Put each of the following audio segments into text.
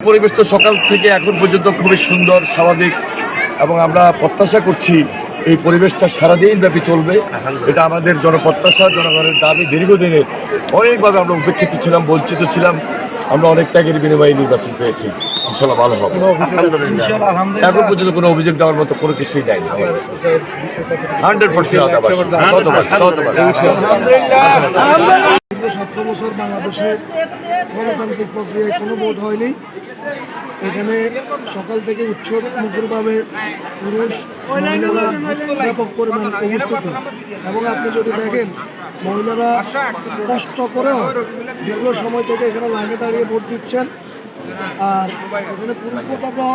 পরিবেশ তো সকাল থেকে এখন পর্যন্ত খুবই সুন্দর, স্বাভাবিক, এবং আমরা প্রত্যাশা করছি এই পরিবেশটা সারাদিন ব্যাপী চলবে। এটা আমাদের জনপ্রত্যাশা, জনগণের দাবি। দীর্ঘদিনের অনেকভাবে আমরা উপেক্ষিত ছিলাম, বঞ্চিত ছিলাম। আমরা অনেক ত্যাগের বিনিময়ে নির্বাচন পেয়েছি। ইনশাল্লাহ ভালো হবে। এখন পর্যন্ত কোনো অভিযোগ দেওয়ার মতো কোনো কিছুই নেই। 100%। 17 বছর বাংলাদেশে গণতান্ত্রিক প্রক্রিয়ায় কোনো ভোট হয়নি। এখানে সকাল থেকে উৎসব মুখরভাবে পুরুষ মহিলারা ব্যাপক পরিমাণ উপস্থিত, এবং আপনি যদি দেখেন মহিলারা কষ্ট করেও দীর্ঘ সময় থেকে এখানে লাইনে দাঁড়িয়ে ভোট দিচ্ছেন, আর এখানে পুরুষরা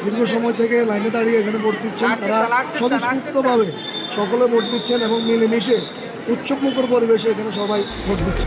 দীর্ঘ সময় থেকে লাইনে দাঁড়িয়ে এখানে ভোট দিচ্ছেন। তারা স্বতঃস্ফূর্তভাবে সকলে ভোট দিচ্ছেন এবং মিলেমিশে উৎসবমুখর পরিবেশে এখানে সবাই ভোট দিচ্ছে।